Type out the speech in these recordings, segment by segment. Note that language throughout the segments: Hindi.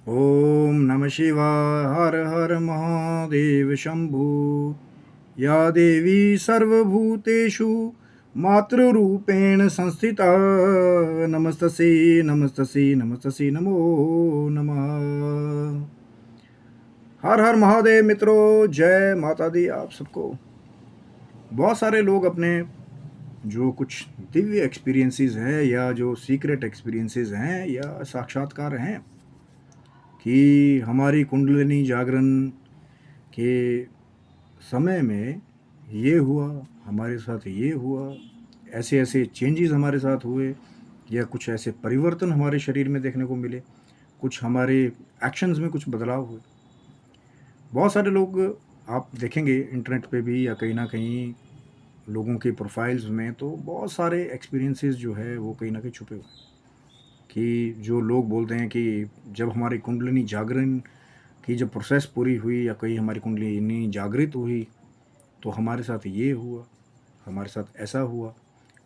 ओम नमः शिवाय। हर हर महादेव शंभु। या देवी सर्वभूतेषु मातृरूपेण संस्थिता नमस्तस्यै नमस्तस्यै नमस्तस्यै नमो नमः। हर हर महादेव मित्रों, जय माता दी आप सबको। बहुत सारे लोग अपने जो कुछ दिव्य एक्सपीरियंसेस हैं या जो सीक्रेट एक्सपीरियंसेस हैं या साक्षात्कार हैं कि हमारी कुंडलिनी जागरण के समय में ये हुआ, हमारे साथ ये हुआ, ऐसे ऐसे चेंजेस हमारे साथ हुए या कुछ ऐसे परिवर्तन हमारे शरीर में देखने को मिले, कुछ हमारे एक्शंस में कुछ बदलाव हुए। बहुत सारे लोग आप देखेंगे इंटरनेट पे भी या कहीं ना कहीं लोगों के प्रोफाइल्स में, तो बहुत सारे एक्सपीरियंसेस जो है वो कहीं ना कहीं छुपे हुए हैं कि जो लोग बोलते हैं कि जब हमारी कुंडलिनी जागरण की जब प्रोसेस पूरी हुई या कहीं हमारी कुंडलिनी जागृत हुई तो हमारे साथ ये हुआ, हमारे साथ ऐसा हुआ,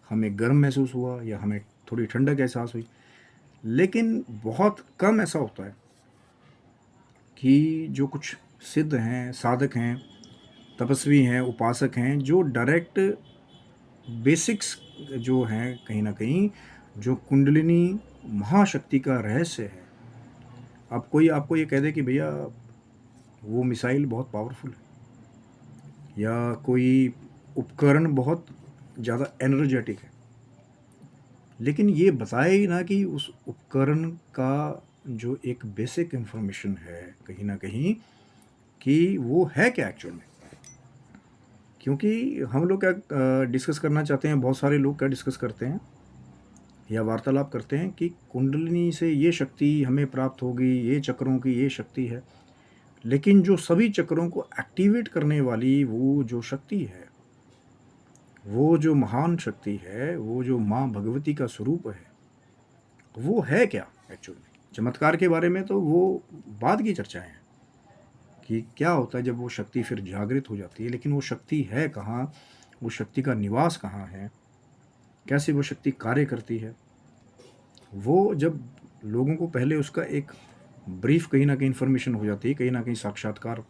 हमें गर्म महसूस हुआ या हमें थोड़ी ठंडक एहसास हुई। लेकिन बहुत कम ऐसा होता है कि जो कुछ सिद्ध हैं, साधक हैं, तपस्वी हैं, उपासक हैं, जो डायरेक्ट बेसिक्स जो हैं कहीं ना कहीं जो कुंडलिनी महाशक्ति का रहस्य है। अब कोई आपको ये कह दे कि भैया वो मिसाइल बहुत पावरफुल है या कोई उपकरण बहुत ज़्यादा एनर्जेटिक है, लेकिन ये बताए ही ना कि उस उपकरण का जो एक बेसिक इन्फॉर्मेशन है कहीं ना कहीं कि वो है क्या एक्चुअल में। क्योंकि हम लोग क्या डिस्कस करना चाहते हैं, बहुत सारे लोग क्या डिस्कस करते हैं या वार्तालाप करते हैं कि कुंडलिनी से ये शक्ति हमें प्राप्त होगी, ये चक्रों की ये शक्ति है। लेकिन जो सभी चक्रों को एक्टिवेट करने वाली वो जो शक्ति है, वो जो महान शक्ति है, वो जो माँ भगवती का स्वरूप है, वो है क्या एक्चुअल में। चमत्कार के बारे में तो वो बाद की चर्चाएं हैं कि क्या होता है जब वो शक्ति फिर जागृत हो जाती है, लेकिन वो शक्ति है कहाँ, वो शक्ति का निवास कहाँ है, कैसे वो शक्ति कार्य करती है। वो जब लोगों को पहले उसका एक ब्रीफ कहीं ना कहीं इन्फॉर्मेशन हो जाती है, कहीं ना कहीं साक्षात्कार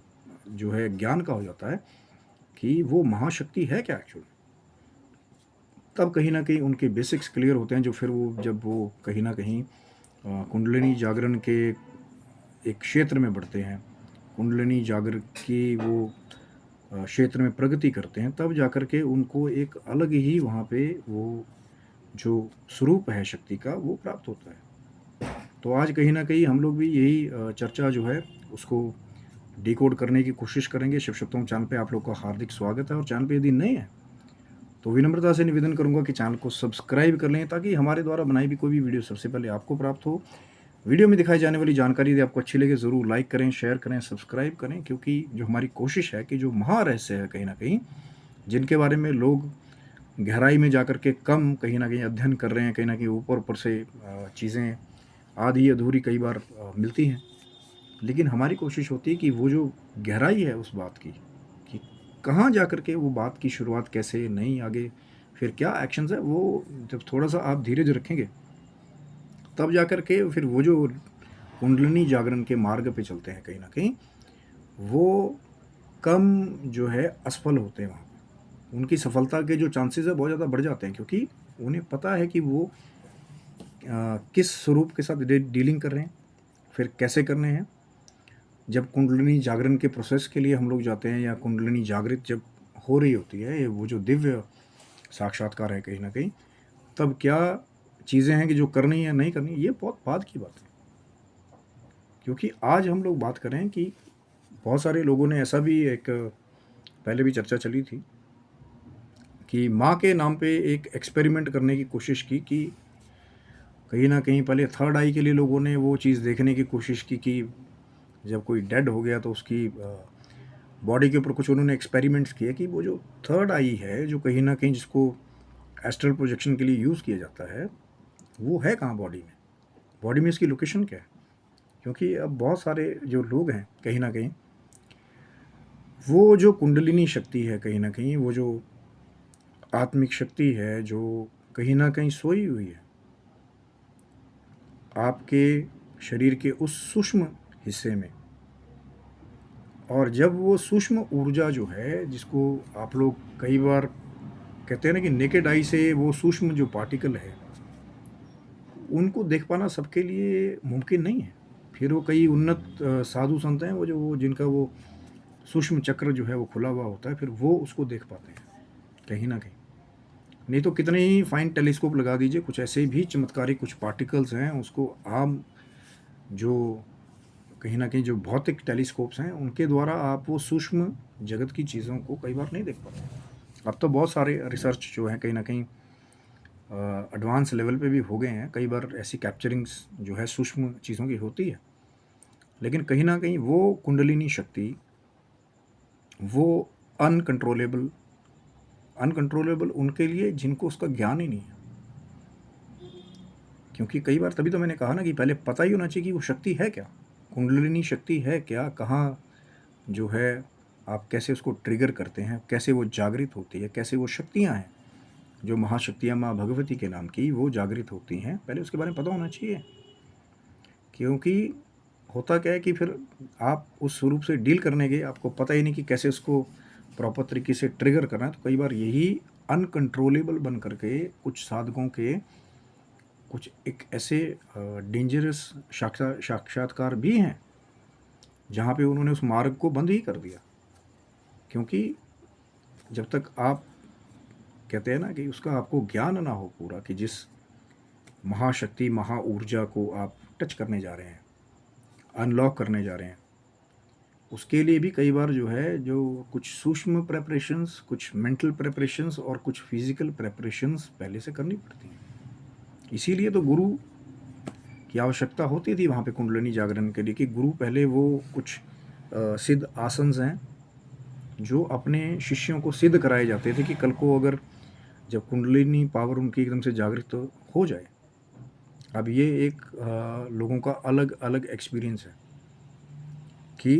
जो है ज्ञान का हो जाता है कि वो महाशक्ति है क्या एक्चुअल, तब कहीं ना कहीं उनके बेसिक्स क्लियर होते हैं। जो फिर वो जब वो कहीं ना कहीं कुंडलिनी जागरण के एक क्षेत्र में बढ़ते हैं, कुंडलिनी जागरण की वो क्षेत्र में प्रगति करते हैं, तब जाकर के उनको एक अलग ही वहाँ पे वो जो स्वरूप है शक्ति का वो प्राप्त होता है। तो आज कहीं ना कहीं हम लोग भी यही चर्चा जो है उसको डिकोड करने की कोशिश करेंगे। शिव सप्तम चैनल पे आप लोग का हार्दिक स्वागत है। और चैनल पे यदि नए हैं तो विनम्रता से निवेदन करूंगा कि चैनल को सब्सक्राइब कर लें ताकि हमारे द्वारा बनाई भी कोई भी वीडियो सबसे पहले आपको प्राप्त हो। वीडियो में दिखाई जाने वाली जानकारी यदि आपको अच्छी लगे ज़रूर लाइक करें, शेयर करें, सब्सक्राइब करें, क्योंकि जो हमारी कोशिश है कि जो महारहस्य है कहीं ना कहीं जिनके बारे में लोग गहराई में जाकर के कम कहीं ना कहीं अध्ययन कर रहे हैं, कहीं ना कहीं ऊपर ऊपर से चीज़ें आधी अधूरी कई बार मिलती हैं, लेकिन हमारी कोशिश होती है कि वो जो गहराई है उस बात की कि कहाँ जा कर के वो बात की शुरुआत कैसे, नहीं आगे फिर क्या एक्शंस है, वो जब थोड़ा सा आप धीरज रखेंगे तब जा कर के फिर वो जो कुंडलिनी जागरण के मार्ग पे चलते हैं कहीं ना कहीं वो कम जो है असफल होते हैं। वहाँ पर उनकी सफलता के जो चांसेस है बहुत ज़्यादा बढ़ जाते हैं, क्योंकि उन्हें पता है कि वो किस स्वरूप के साथ डीलिंग कर रहे हैं, फिर कैसे करने हैं। जब कुंडलिनी जागरण के प्रोसेस के लिए हम लोग जाते हैं या कुंडलिनी जागृत जब हो रही होती है, वो जो दिव्य साक्षात्कार है कहीं ना कहीं, तब क्या चीज़ें हैं कि जो करनी है नहीं करनी, ये बहुत बाद की बात है। क्योंकि आज हम लोग बात करें कि बहुत सारे लोगों ने ऐसा भी एक पहले भी चर्चा चली थी कि माँ के नाम पे एक एक्सपेरिमेंट करने की कोशिश की कि कहीं ना कहीं पहले थर्ड आई के लिए लोगों ने वो चीज़ देखने की कोशिश की कि जब कोई डेड हो गया तो उसकी बॉडी के ऊपर कुछ उन्होंने एक्सपेरिमेंट्स किए कि वो जो थर्ड आई है जो कहीं ना कहीं जिसको एस्ट्रल प्रोजेक्शन के लिए यूज़ किया जाता है, वो है कहाँ बॉडी में इसकी लोकेशन क्या है। क्योंकि अब बहुत सारे जो लोग हैं कहीं ना कहीं वो जो कुंडलिनी शक्ति है, कहीं ना कहीं वो जो आत्मिक शक्ति है जो कहीं ना कहीं सोई हुई है आपके शरीर के उस सूक्ष्म हिस्से में। और जब वो सूक्ष्म ऊर्जा जो है, जिसको आप लोग कई बार कहते हैं ना कि नेकेड आई से वो सूक्ष्म जो पार्टिकल है, उनको देख पाना सबके लिए मुमकिन नहीं है। फिर वो कई उन्नत साधु संत हैं, वो जो वो जिनका वो सूक्ष्म चक्र जो है वो खुला हुआ होता है, फिर वो उसको देख पाते हैं कहीं न कहीं। नहीं तो कितने ही फाइन टेलीस्कोप लगा दीजिए, कुछ ऐसे भी चमत्कारी कुछ पार्टिकल्स हैं, उसको आम जो कहीं न कहीं जो भौतिक टेलीस्कोप्स हैं, उनके द्वारा आप वो सूक्ष्म जगत की चीज़ों को कई बार नहीं देख पाते। अब तो बहुत सारे रिसर्च जो हैं कहीं न कहीं एडवांस लेवल पे भी हो गए हैं। कई बार ऐसी कैप्चरिंग्स जो है सूक्ष्म चीज़ों की होती है। लेकिन कहीं न कहीं वो कुंडलिनी शक्ति, वो अनकंट्रोलेबल अनकंट्रोलेबल उनके लिए जिनको उसका ज्ञान ही नहीं है। क्योंकि कई बार तभी तो मैंने कहा ना कि पहले पता ही होना चाहिए कि वो शक्ति है क्या? कुंडलिनी शक्ति है क्या? कहाँ जो है आप कैसे उसको ट्रिगर करते हैं? कैसे वो जागृत होती है? कैसे वो शक्तियाँ हैं, जो महाशक्तियाँ माँ भगवती के नाम की वो जागृत होती हैं? पहले उसके बारे में पता होना चाहिए। क्योंकि होता क्या है कि फिर आप उस स्वरूप से डील करने गए, आपको पता ही नहीं कि कैसे उसको प्रॉपर तरीके से ट्रिगर करना है। तो कई बार यही अनकंट्रोलेबल बन करके कुछ साधकों के कुछ एक ऐसे डेंजरस साक्षात्कार भी हैं, जहाँ पे उन्होंने उस मार्ग को बंद ही कर दिया। क्योंकि जब तक आप कहते हैं ना कि उसका आपको ज्ञान ना हो पूरा, कि जिस महाशक्ति महा ऊर्जा को आप टच करने जा रहे हैं, अनलॉक करने जा रहे हैं, उसके लिए भी कई बार जो है जो कुछ सूक्ष्म प्रेपरेशंस, कुछ मेंटल प्रेपरेशंस और कुछ फिजिकल प्रेपरेशंस पहले से करनी पड़ती हैं। इसीलिए तो गुरु की आवश्यकता होती थी वहाँ पे कुंडलिनी जागरण के लिए, कि गुरु पहले वो कुछ सिद्ध आसन्स हैं जो अपने शिष्यों को सिद्ध कराए जाते थे कि कल को अगर जब कुंडलिनी पावर उनकी एकदम से जागृत हो जाए। अब ये एक लोगों का अलग अलग एक्सपीरियंस है कि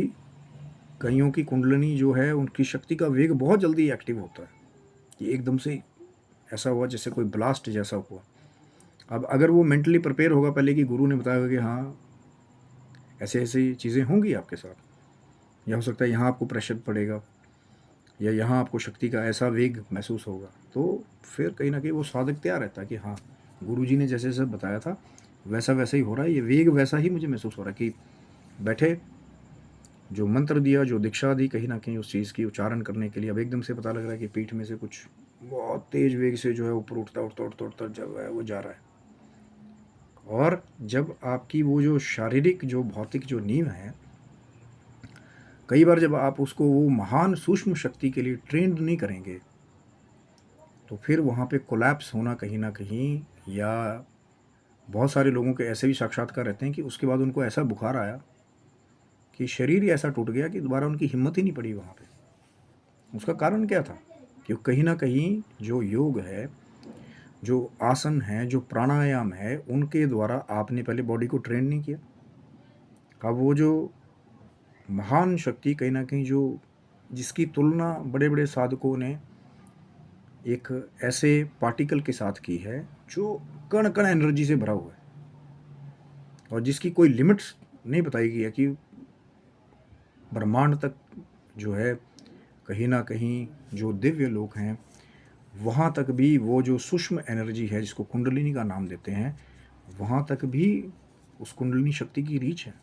कईयों की कुंडलिनी जो है उनकी शक्ति का वेग बहुत जल्दी एक्टिव होता है, कि एकदम से ऐसा हुआ जैसे कोई ब्लास्ट जैसा हुआ। अब अगर वो मेंटली प्रिपेयर होगा पहले, कि गुरु ने बताया होगा कि हाँ ऐसे ऐसी चीज़ें होंगी आपके साथ, या हो सकता है यहाँ आपको प्रेशर पड़ेगा, या यहाँ आपको शक्ति का ऐसा वेग महसूस होगा, तो फिर कहीं ना कहीं वो साधक तैयार रहता है कि हाँ गुरुजी ने जैसे जैसे बताया था वैसा वैसा ही हो रहा है, ये वेग वैसा ही मुझे महसूस हो रहा है। कि बैठे जो मंत्र दिया, जो दीक्षा दी कहीं ना कहीं उस चीज़ की उच्चारण करने के लिए, अब एकदम से पता लग रहा है कि पीठ में से कुछ बहुत तेज वेग से जो है ऊपर उठता उठता उठता उठता जब है वो जा रहा है। और जब आपकी वो जो शारीरिक जो भौतिक जो नींव है, कई बार जब आप उसको वो महान सूक्ष्म शक्ति के लिए ट्रेंड नहीं करेंगे, तो फिर वहाँ पे कोलैप्स होना कहीं ना कहीं, या बहुत सारे लोगों के ऐसे भी साक्षात्कार रहते हैं कि उसके बाद उनको ऐसा बुखार आया कि शरीर ही ऐसा टूट गया कि दोबारा उनकी हिम्मत ही नहीं पड़ी वहाँ पे। उसका कारण क्या था? कि कहीं ना कहीं जो योग है, जो आसन है, जो प्राणायाम है, उनके द्वारा आपने पहले बॉडी को ट्रेन नहीं किया। अब वो जो महान शक्ति कहीं ना कहीं जो जिसकी तुलना बड़े बड़े साधकों ने एक ऐसे पार्टिकल के साथ की है जो कण कण एनर्जी से भरा हुआ है, और जिसकी कोई लिमिट्स नहीं बताई गई है, कि ब्रह्मांड तक जो है कहीं ना कहीं जो दिव्य लोक हैं वहाँ तक भी वो जो सूक्ष्म एनर्जी है जिसको कुंडलिनी का नाम देते हैं, वहाँ तक भी उस कुंडलिनी शक्ति की रीच है।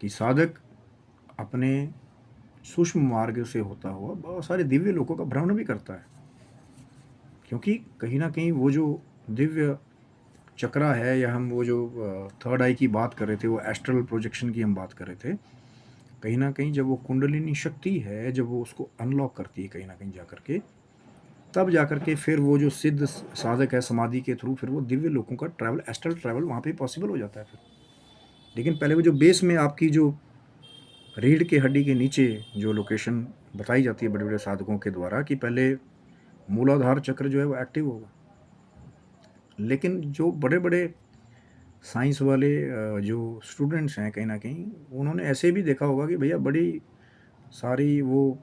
कि साधक अपने सूक्ष्म मार्ग से होता हुआ बहुत सारे दिव्य लोकों का भ्रमण भी करता है। क्योंकि कहीं ना कहीं वो जो दिव्य चक्रा है, या हम वो जो थर्ड आई की बात कर रहे थे, वो एस्ट्रल प्रोजेक्शन की हम बात कर रहे थे, कहीं ना कहीं जब वो कुंडलिनी शक्ति है, जब वो उसको अनलॉक करती है कहीं ना कहीं जा कर के, तब जा कर के फिर वो जो सिद्ध साधक है समाधि के थ्रू फिर वो दिव्य लोकों का ट्रैवल, एस्ट्रल ट्रैवल वहाँ पे पॉसिबल हो जाता है फिर। लेकिन पहले वो जो बेस में आपकी जो रीढ़ की हड्डी के नीचे जो लोकेशन बताई जाती है बड़े बड़े साधकों के द्वारा, कि पहले मूलाधार चक्र जो है वो एक्टिव होगा। लेकिन जो बड़े बड़े साइंस वाले जो स्टूडेंट्स हैं कहीं ना कहीं, उन्होंने ऐसे भी देखा होगा कि भैया बड़ी सारी वो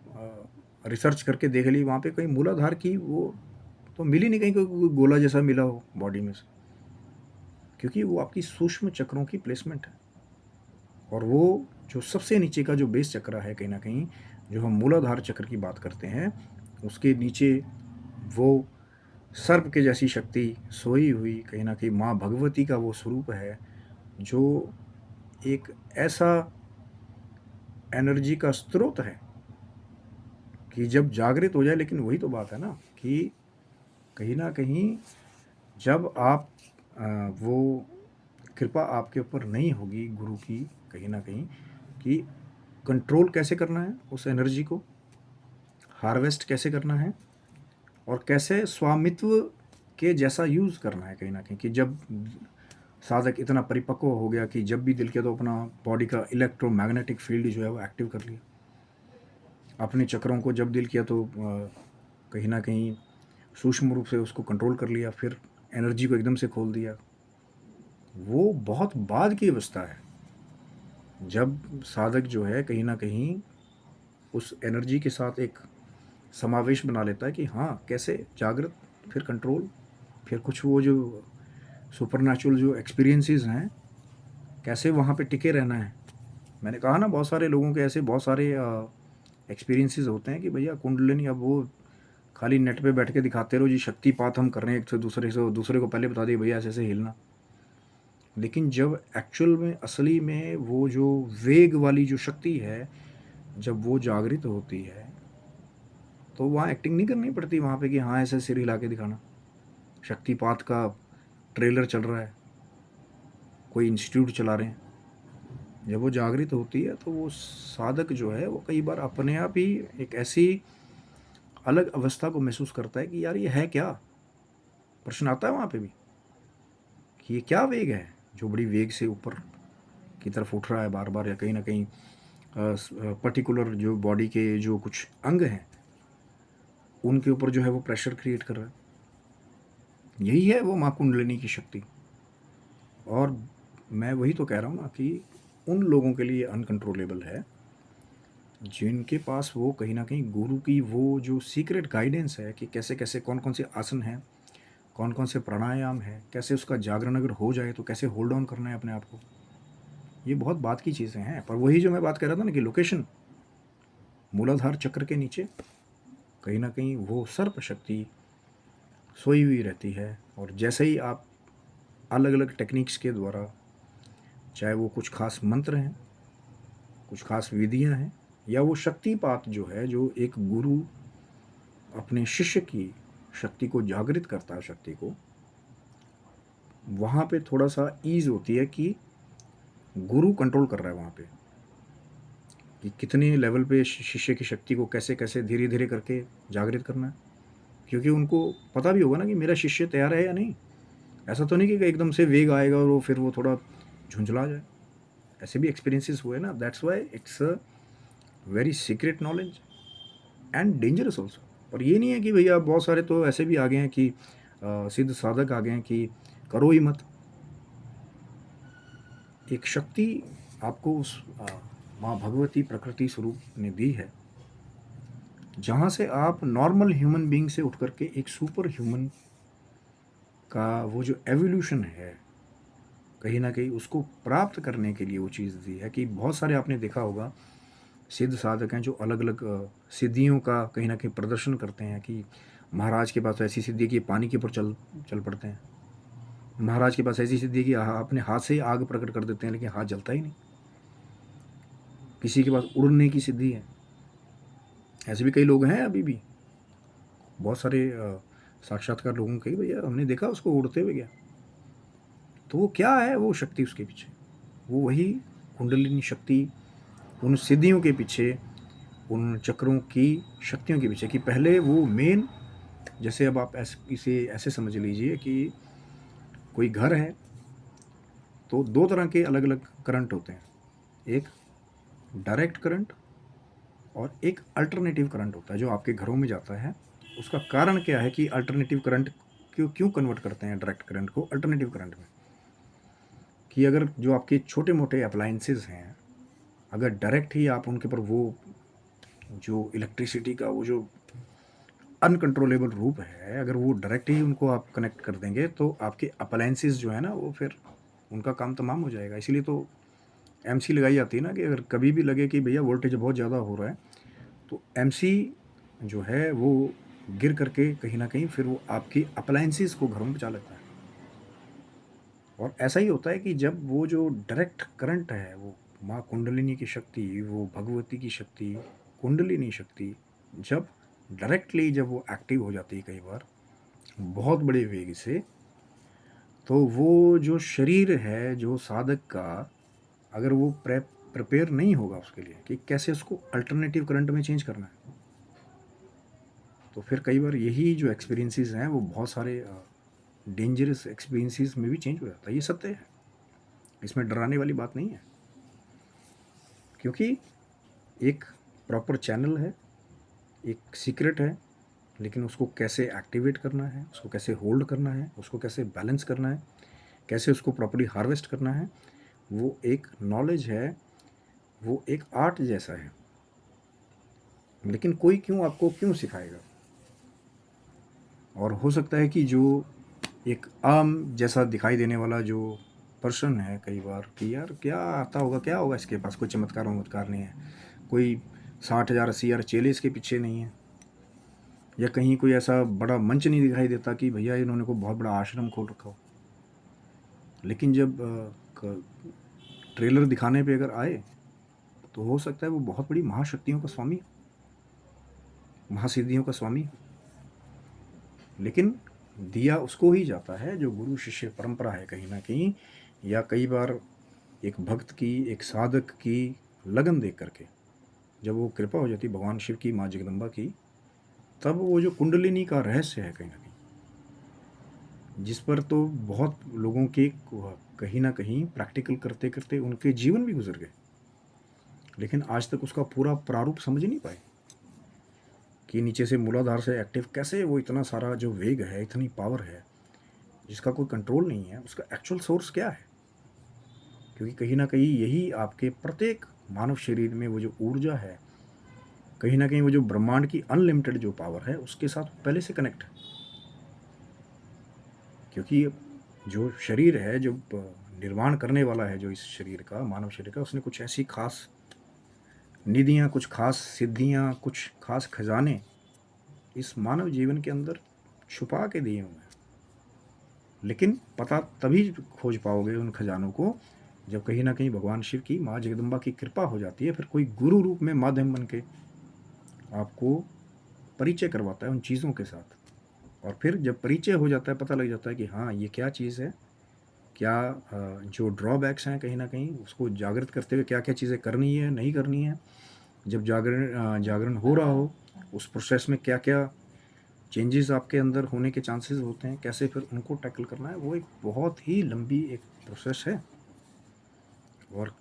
रिसर्च करके देख ली, वहाँ पे कहीं मूलाधार की वो तो मिली नहीं, कहीं कोई गोला जैसा मिला हो बॉडी में से। क्योंकि वो आपकी सूक्ष्म चक्रों की प्लेसमेंट है। और वो जो सबसे नीचे का जो बेस चक्र है, कहीं ना कहीं जो हम मूलाधार चक्र की बात करते हैं, उसके नीचे वो सर्प के जैसी शक्ति सोई हुई, कहीं ना कहीं माँ भगवती का वो स्वरूप है, जो एक ऐसा एनर्जी का स्रोत है कि जब जागृत हो जाए। लेकिन वही तो बात है ना कि कहीं ना कहीं जब आप वो कृपा आपके ऊपर नहीं होगी गुरु की, कहीं ना कहीं कि कंट्रोल कैसे करना है उस एनर्जी को, हार्वेस्ट कैसे करना है, और कैसे स्वामित्व के जैसा यूज़ करना है, कहीं ना कहीं कि जब साधक इतना परिपक्व हो गया कि जब भी दिल किया तो अपना बॉडी का इलेक्ट्रोमैग्नेटिक फील्ड जो है वो एक्टिव कर लिया, अपने चक्रों को जब दिल किया तो कहीं ना कहीं सूक्ष्म रूप से उसको कंट्रोल कर लिया, फिर एनर्जी को एकदम से खोल दिया। वो बहुत बाद की अवस्था है जब साधक जो है कहीं ना कहीं उस एनर्जी के साथ एक समावेश बना लेता है कि हाँ कैसे जागृत, फिर कंट्रोल, फिर कुछ वो जो सुपरनैचुरल जो एक्सपीरियंसेस हैं कैसे वहाँ पे टिके रहना है। मैंने कहा ना बहुत सारे लोगों के ऐसे बहुत सारे एक्सपीरियंसेस होते हैं कि भैया कुंडलिनी, अब वो खाली नेट पे बैठ के दिखाते रहो जी शक्तिपात हम कर रहे हैं एक से दूसरे को पहले बता दिए भैया ऐसे ऐसे हिलना। लेकिन जब एक्चुअल में असली में वो जो वेग वाली जो शक्ति है जब वो जागृत होती है तो वहाँ एक्टिंग नहीं करनी पड़ती वहाँ पे कि हाँ ऐसे सिर हिला के दिखाना, शक्तिपात का ट्रेलर चल रहा है, कोई इंस्टीट्यूट चला रहे हैं। जब वो जागृत होती है तो वो साधक जो है वो कई बार अपने आप ही एक ऐसी अलग अवस्था को महसूस करता है कि यार ये है क्या। प्रश्न आता है वहाँ पे भी कि ये क्या वेग है जो बड़ी वेग से ऊपर की तरफ उठ रहा है बार बार, या कहीं ना कहीं पर्टिकुलर जो बॉडी के जो कुछ अंग हैं उनके ऊपर जो है वो प्रेशर क्रिएट कर रहा है। यही है वो माँ कुंडलिनी की शक्ति। और मैं वही तो कह रहा हूँ ना कि उन लोगों के लिए अनकंट्रोलेबल है जिनके पास वो कहीं ना कहीं गुरु की वो जो सीक्रेट गाइडेंस है कि कैसे कैसे कौन कौन से आसन हैं, कौन कौन से प्राणायाम है, कैसे उसका जागरण अगर हो जाए तो कैसे होल्ड ऑन करना है अपने आप को। ये बहुत बात की चीज़ें हैं। पर वही जो मैं बात कर रहा था ना कि लोकेशन मूलाधार चक्र के नीचे कहीं ना कहीं वो सर्प शक्ति सोई हुई रहती है। और जैसे ही आप अलग अलग टेक्निक्स के द्वारा, चाहे वो कुछ खास मंत्र हैं, कुछ खास विधियां हैं, या वो शक्तिपात जो है जो एक गुरु अपने शिष्य की शक्ति को जागृत करता है, शक्ति को, वहाँ पे थोड़ा सा ईज होती है कि गुरु कंट्रोल कर रहा है वहाँ पे कि कितने लेवल पे शिष्य की शक्ति को कैसे कैसे धीरे धीरे करके जागृत करना है। क्योंकि उनको पता भी होगा ना कि मेरा शिष्य तैयार है या नहीं। ऐसा तो नहीं कि एकदम से वेग आएगा और वो फिर वो थोड़ा झुंझला जाए। ऐसे भी एक्सपीरियंसेस हुए ना। That's why it's a very secret knowledge and dangerous also. और ये नहीं है कि भैया बहुत सारे तो ऐसे भी आ गए हैं कि सिद्ध साधक आ गए हैं कि करो ही मत। एक शक्ति आपको उस माँ भगवती प्रकृति स्वरूप ने दी है जहाँ से आप नॉर्मल ह्यूमन बीइंग से उठ करके एक सुपर ह्यूमन का वो जो एवोल्यूशन है कहीं ना कहीं उसको प्राप्त करने के लिए वो चीज़ दी है। कि बहुत सारे आपने देखा होगा सिद्ध साधक हैं जो अलग अलग सिद्धियों का कहीं ना कहीं प्रदर्शन करते हैं कि महाराज के पास ऐसी सिद्धि है कि पानी के ऊपर चल चल पड़ते हैं, महाराज के पास ऐसी सिद्धि है कि अपने हाथ से ही आग प्रकट कर देते हैं लेकिन हाथ जलता ही नहीं, किसी के पास उड़ने की सिद्धि है। ऐसे भी कई लोग हैं अभी भी, बहुत सारे साक्षात्कार लोगों के भैया हमने देखा उसको उड़ते हुए गया। तो वो क्या है वो शक्ति उसके पीछे, वो वही कुंडलिनी शक्ति उन सिद्धियों के पीछे, उन चक्रों की शक्तियों के पीछे। कि पहले वो मेन, जैसे अब आप इसे ऐसे समझ लीजिए कि कोई घर है तो दो तरह के अलग अलग करंट होते हैं, एक डायरेक्ट करंट और एक अल्टरनेटिव करंट होता है जो आपके घरों में जाता है। उसका कारण क्या है कि अल्टरनेटिव करंट क्यों क्यों कन्वर्ट करते हैं डायरेक्ट करंट को अल्टरनेटिव करंट में, कि अगर जो आपके छोटे मोटे अप्लाइंसेस हैं अगर डायरेक्ट ही आप उनके ऊपर वो जो इलेक्ट्रिसिटी का वो जो अनकंट्रोलेबल रूप है अगर वो डायरेक्ट ही उनको आप कनेक्ट कर देंगे तो आपके अप्लायंसेस जो है ना वो फिर उनका काम तमाम हो जाएगा। इसीलिए तो एमसी लगाई जाती है ना, कि अगर कभी भी लगे कि भैया वोल्टेज बहुत ज़्यादा हो रहा है, तो एमसी जो है वो गिर करके कहीं ना कहीं फिर वो आपकी अप्लायंसेस को घरों में बचा लेता है। और ऐसा ही होता है कि जब वो जो डायरेक्ट करंट है, वो माँ कुंडलिनी की शक्ति, वो भगवती की शक्ति, कुंडलिनी शक्ति, जब डायरेक्टली जब वो एक्टिव हो जाती है कई बार बहुत बड़े वेग से, तो वो जो शरीर है जो साधक का, अगर वो प्रिपेयर नहीं होगा उसके लिए कि कैसे उसको अल्टरनेटिव करंट में चेंज करना है, तो फिर कई बार यही जो एक्सपीरियंसेस हैं वो बहुत सारे डेंजरस एक्सपीरियंसेस में भी चेंज हो जाता है। ये सत्य है, इसमें डराने वाली बात नहीं है, क्योंकि एक प्रॉपर चैनल है, एक सीक्रेट है, लेकिन उसको कैसे एक्टिवेट करना है, उसको कैसे होल्ड करना है, उसको कैसे बैलेंस करना है, कैसे उसको प्रॉपर्ली हार्वेस्ट करना है, वो एक नॉलेज है, वो एक आर्ट जैसा है। लेकिन कोई आपको क्यों सिखाएगा? और हो सकता है कि जो एक आम जैसा दिखाई देने वाला जो पर्सन है कई बार, कि यार क्या आता होगा, क्या होगा इसके पास, कोई चमत्कार वमत्कार नहीं है, कोई 60,000 80,000 चेले इसके पीछे नहीं है, या कहीं कोई ऐसा बड़ा मंच नहीं दिखाई देता कि भैया इन्होंने को बहुत बड़ा आश्रम खोल रखा हो। लेकिन जब ट्रेलर दिखाने पे अगर आए, तो हो सकता है वो बहुत बड़ी महाशक्तियों का स्वामी, महासिद्धियों का स्वामी। लेकिन दिया उसको ही जाता है जो गुरु शिष्य परंपरा है कहीं ना कहीं, या कई बार एक भक्त की, एक साधक की लगन देख करके जब वो कृपा हो जाती भगवान शिव की, माँ जगदम्बा की, तब वो जो कुंडलिनी का रहस्य है कहीं ना कहीं, जिस पर तो बहुत लोगों के कहीं ना कहीं प्रैक्टिकल करते करते उनके जीवन भी गुजर गए, लेकिन आज तक उसका पूरा प्रारूप समझ नहीं पाए कि नीचे से मूलाधार से एक्टिव कैसे वो इतना सारा जो वेग है, इतनी पावर है जिसका कोई कंट्रोल नहीं है, उसका एक्चुअल सोर्स क्या है। क्योंकि कहीं ना कहीं यही आपके प्रत्येक मानव शरीर में वो जो ऊर्जा है, कहीं ना कहीं वो जो ब्रह्मांड की अनलिमिटेड जो पावर है, उसके साथ पहले से कनेक्ट है। क्योंकि जो शरीर है, जो निर्माण करने वाला है जो इस शरीर का, मानव शरीर का, उसने कुछ ऐसी खास निधियाँ, कुछ खास सिद्धियाँ, कुछ खास खजाने इस मानव जीवन के अंदर छुपा के दिए हुए हैं। लेकिन पता तभी खोज पाओगे उन खजानों को जब कहीं ना कहीं भगवान शिव की, माँ जगदम्बा की कृपा हो जाती है, फिर कोई गुरु रूप में माध्यम बन के आपको परिचय करवाता है उन चीज़ों के साथ। और फिर जब परिचय हो जाता है, पता लग जाता है कि हाँ ये क्या चीज़ है, क्या जो ड्रॉबैक्स हैं कहीं ना कहीं उसको जागृत करते हुए क्या क्या चीज़ें करनी है, नहीं करनी है, जब जागरण हो रहा हो उस प्रोसेस में क्या क्या चेंजेस आपके अंदर होने के चांसेस होते हैं, कैसे फिर उनको टैकल करना है, वो एक बहुत ही लंबी एक प्रोसेस है। और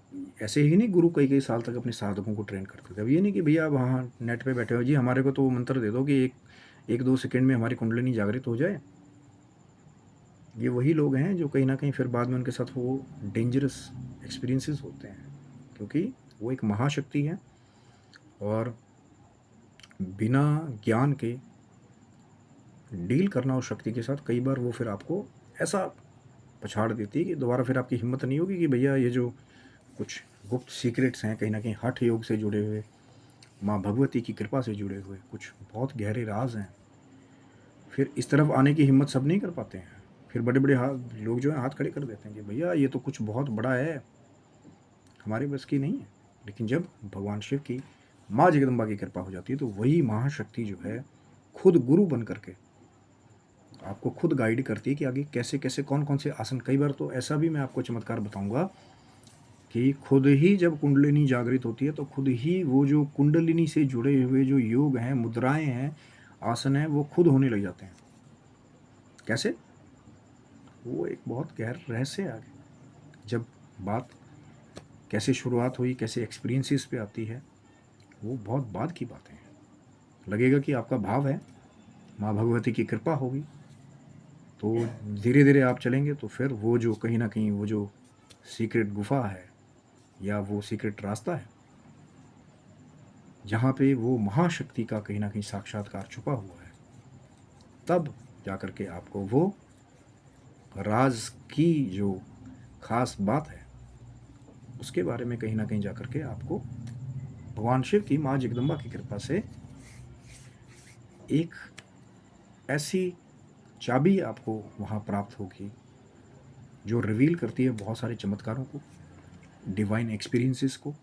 ऐसे ही नहीं गुरु कई कई साल तक अपने साधकों को ट्रेन करते थे। अब ये नहीं कि भैया आप वहाँ नेट पे बैठे हो, जी हमारे को तो मंत्र दे दो कि एक दो सेकंड में हमारी कुंडलिनी जागृत हो जाए। ये वही लोग हैं जो कहीं ना कहीं फिर बाद में उनके साथ वो डेंजरस एक्सपीरियंसेस होते हैं, क्योंकि वो एक महाशक्ति है और बिना ज्ञान के डील करना उस शक्ति के साथ, कई बार वो फिर आपको ऐसा पछाड़ देती है कि दोबारा फिर आपकी हिम्मत नहीं होगी कि भैया ये जो कुछ गुप्त सीक्रेट्स हैं कहीं ना कहीं हठ योग से जुड़े हुए, माँ भगवती की कृपा से जुड़े हुए कुछ बहुत गहरे राज हैं, फिर इस तरफ आने की हिम्मत सब नहीं कर पाते हैं। फिर बड़े बड़े लोग जो हैं हाथ खड़े कर देते हैं कि भैया ये तो कुछ बहुत बड़ा है, हमारे बस की नहीं है। लेकिन जब भगवान शिव की, माँ जगदम्बा की कृपा हो जाती है, तो वही महाशक्ति जो है खुद गुरु बन करके आपको खुद गाइड करती है कि आगे कैसे कैसे कौन कौन से आसन। कई बार तो ऐसा भी मैं आपको चमत्कार बताऊंगा कि खुद ही जब कुंडलिनी जागृत होती है, तो खुद ही वो जो कुंडलिनी से जुड़े हुए जो योग हैं, मुद्राएं हैं, आसन हैं, वो खुद होने लग जाते हैं। कैसे? वो एक बहुत गहर रहस्य है आगे। जब बात कैसे शुरुआत हुई, कैसे एक्सपीरियंसेस पे आती है, वो बहुत बाद की बातें हैं। लगेगा कि आपका भाव है, माँ भगवती की कृपा होगी, तो धीरे धीरे आप चलेंगे तो फिर वो जो कहीं ना कहीं वो जो सीक्रेट गुफा है या वो सीक्रेट रास्ता है जहाँ पे वो महाशक्ति का कहीं ना कहीं साक्षात्कार छुपा हुआ है, तब जाकर के आपको वो राज की जो खास बात है उसके बारे में कहीं ना कहीं जा कर के आपको भगवान शिव की माँ जगदम्बा की कृपा से एक ऐसी चाबी आपको वहाँ प्राप्त होगी जो रिवील करती है बहुत सारे चमत्कारों को, डिवाइन एक्सपीरियंसेस को।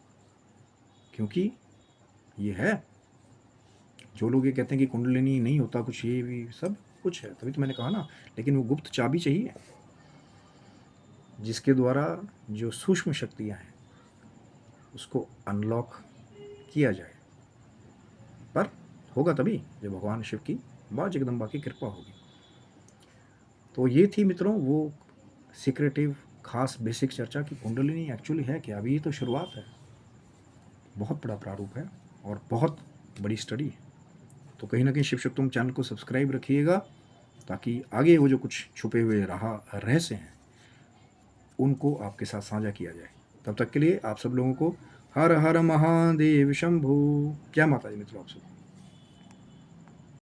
क्योंकि ये है, जो लोग ये कहते हैं कि कुंडलिनी नहीं होता कुछ, ये भी सब कुछ है, तभी तो मैंने कहा ना, लेकिन वो गुप्त चाबी चाहिए जिसके द्वारा जो सूक्ष्म शक्तियाँ हैं उसको अनलॉक किया जाए। पर होगा तभी जब भगवान शिव की माँ जगदम्बा की कृपा होगी। तो ये थी मित्रों वो सीक्रेटिव खास बेसिक चर्चा की कुंडलिनी एक्चुअली है क्या। अभी ये तो शुरुआत है, बहुत बड़ा प्रारूप है और बहुत बड़ी स्टडी है। तो कहीं ना कहीं शिव शक्तुम चैनल को सब्सक्राइब रखिएगा ताकि आगे वो जो कुछ छुपे हुए रहस्य हैं उनको आपके साथ साझा किया जाए। तब तक के लिए आप सब लोगों को हर हर महादेव शंभू। क्या माता दी मित्रों आप सब।